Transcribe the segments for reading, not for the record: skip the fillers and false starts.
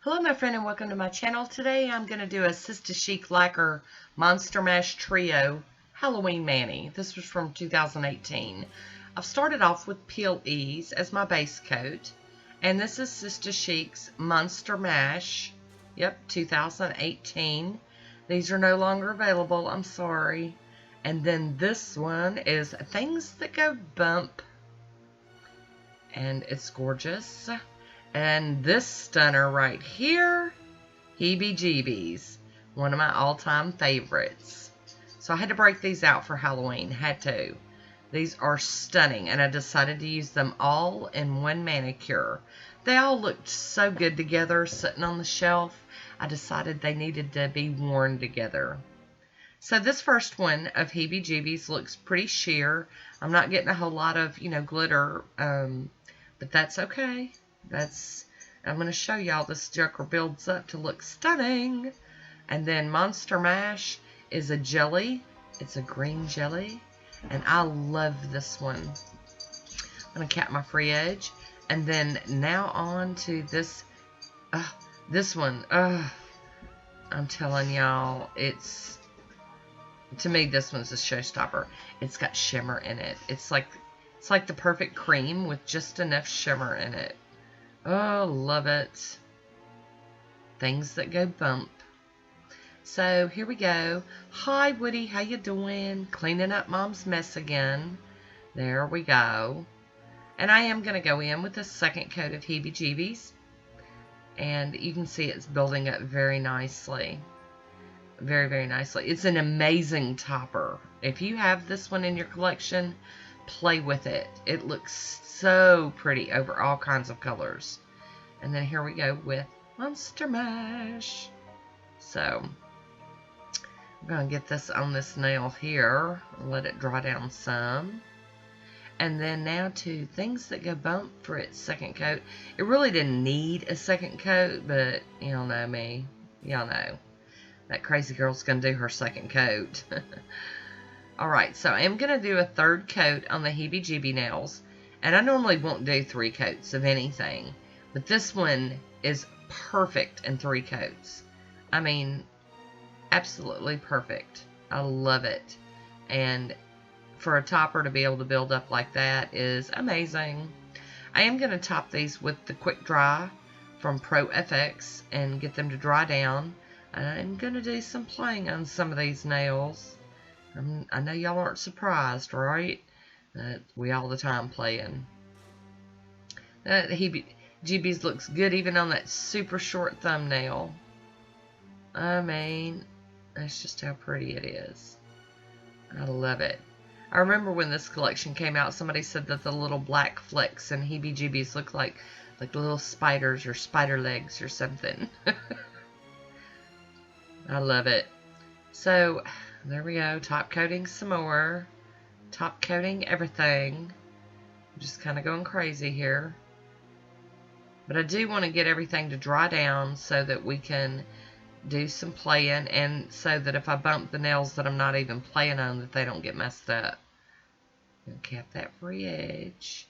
Hello my friend and welcome to my channel. Today I'm going to do a Sista Chic Lacquer Monster Mash Trio Halloween Mani. This was from 2018. I've started off with Peel Ease as my base coat. And this is Sista Chic's Monster Mash. Yep, 2018. These are no longer available, I'm sorry. And then this one is Things That Go Bump. And it's gorgeous. And this stunner right here, Heebie Jeebies, one of my all-time favorites. So I had to break these out for Halloween, had to. These are stunning, and I decided to use them all in one manicure. They all looked so good together, sitting on the shelf. I decided they needed to be worn together. So this first one of Heebie Jeebies looks pretty sheer. I'm not getting a whole lot of, glitter, but that's okay. I'm going to show y'all this joker builds up to look stunning. And then Monster Mash is a jelly. It's a green jelly. And I love this one. I'm going to cap my free edge. And then now on to this one. I'm telling y'all, to me, this one's a showstopper. It's got shimmer in it. It's like the perfect cream with just enough shimmer in it. Oh, love it. Things That Go Bump. So, here we go. Hi, Woody. How you doing? Cleaning up Mom's mess again. There we go. And I am going to go in with the second coat of Heebie Jeebies. And you can see it's building up very nicely. Very, very nicely. It's an amazing topper. If you have this one in your collection, play with it. It looks so pretty over all kinds of colors. And then here we go with Monster Mash. So I'm going to get this on this nail here. Let it dry down some. And then now to Things That Go Bump for its second coat. It really didn't need a second coat, but y'all know me. Y'all know. That crazy girl's going to do her second coat. Alright, so I am going to do a third coat on the Heebie Jeebie nails. And I normally won't do 3 coats of anything. But this one is perfect in 3 coats. I mean, absolutely perfect. I love it. And for a topper to be able to build up like that is amazing. I am going to top these with the Quick Dry from Pro FX and get them to dry down. I'm going to do some playing on some of these nails. I know y'all aren't surprised, right? We all the time playing. Heebie Jeebies looks good even on that super short thumbnail. I mean, that's just how pretty it is. I love it. I remember when this collection came out, somebody said that the little black flecks in Heebie Jeebies look like little spiders or spider legs or something. I love it. So, there we go. Top coating some more. Top coating everything. I'm just kind of going crazy here. But I do want to get everything to dry down so that we can do some playing, and so that if I bump the nails that I'm not even playing on, that they don't get messed up. And cap that free edge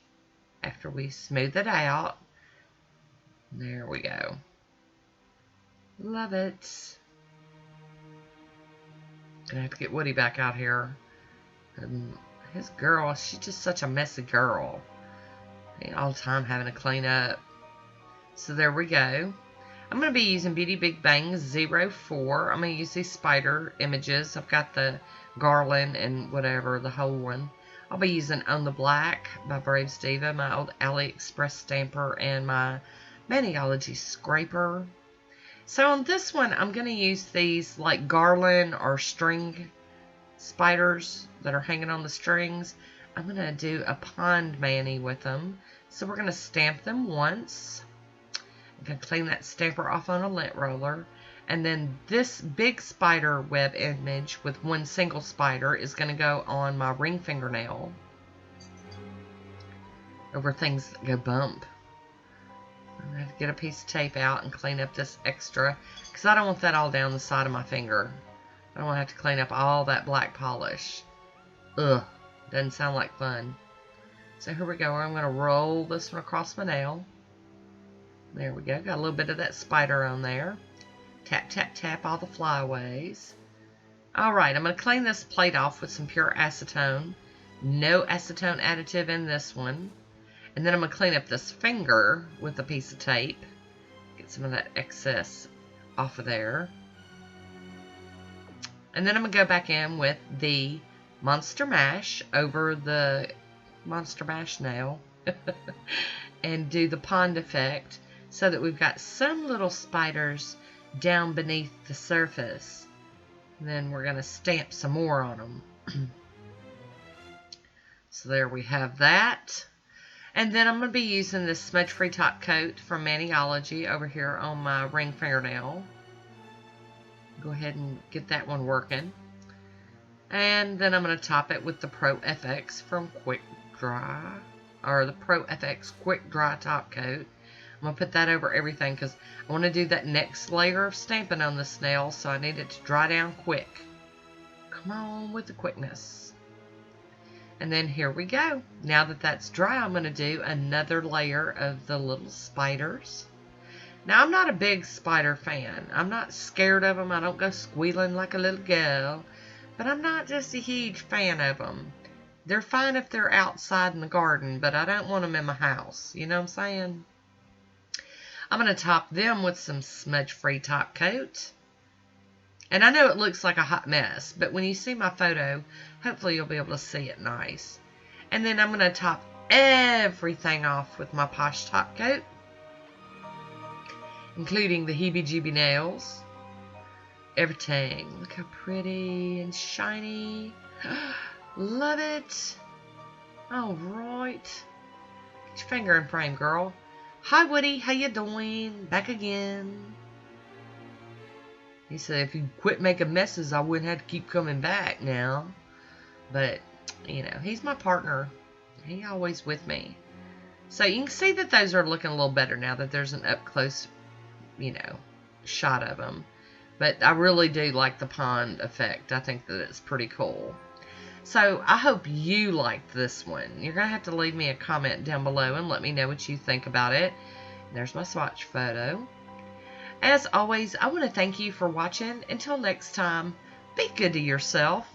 after we smooth it out. There we go. Love it. Gonna have to get Woody back out here. His girl, she's just such a messy girl. All the time having to clean up. So there we go. I'm going to be using Beauty Big Bang 04. I'm going to use these spider images. I've got the garland and whatever, the whole one. I'll be using On the Black by Braves Diva, my old AliExpress stamper, and my Maniology scraper. So on this one, I'm going to use these like garland or string spiders that are hanging on the strings. I'm going to do a pond mani with them. So we're going to stamp them once. I'm going to clean that stamper off on a lint roller. And then this big spider web image with one single spider is going to go on my ring fingernail. Over Things That Go Bump. I'm going to have to get a piece of tape out and clean up this extra, because I don't want that all down the side of my finger. I don't want to have to clean up all that black polish. Ugh, doesn't sound like fun. So here we go. I'm going to roll this one across my nail. There we go. Got a little bit of that spider on there. Tap, tap, tap all the flyaways. Alright, I'm going to clean this plate off with some pure acetone. No acetone additive in this one. And then I'm going to clean up this finger with a piece of tape. Get some of that excess off of there. And then I'm going to go back in with the Monster Mash over the Monster Mash nail. And do the pond effect so that we've got some little spiders down beneath the surface. And then we're going to stamp some more on them. So there we have that. And then I'm going to be using this smudge-free top coat from Maniology over here on my ring fingernail. Go ahead and get that one working. And then I'm going to top it with the Pro FX from Quick Dry. Or the Pro FX Quick Dry Top Coat. I'm going to put that over everything because I want to do that next layer of stamping on this nail, so I need it to dry down quick. Come on with the quickness. And then here we go. Now that that's dry, I'm going to do another layer of the little spiders. Now, I'm not a big spider fan. I'm not scared of them. I don't go squealing like a little girl. But I'm not just a huge fan of them. They're fine if they're outside in the garden, but I don't want them in my house. You know what I'm saying? I'm going to top them with some smudge-free top coat. And I know it looks like a hot mess, but when you see my photo, hopefully you'll be able to see it nice. And then I'm going to top everything off with my Poshe top coat, including the heebie-jeebie nails. Everything. Look how pretty and shiny. Love it. All right. Get your finger in frame, girl. Hi, Woody. How you doing? Back again. He said if you quit making messes, I wouldn't have to keep coming back now. But, you know, he's my partner. He's always with me. So you can see that those are looking a little better now that there's an up-close, you know, shot of them. But I really do like the pond effect. I think that it's pretty cool. So I hope you liked this one. You're going to have to leave me a comment down below and let me know what you think about it. There's my swatch photo. As always, I want to thank you for watching. Until next time, be good to yourself.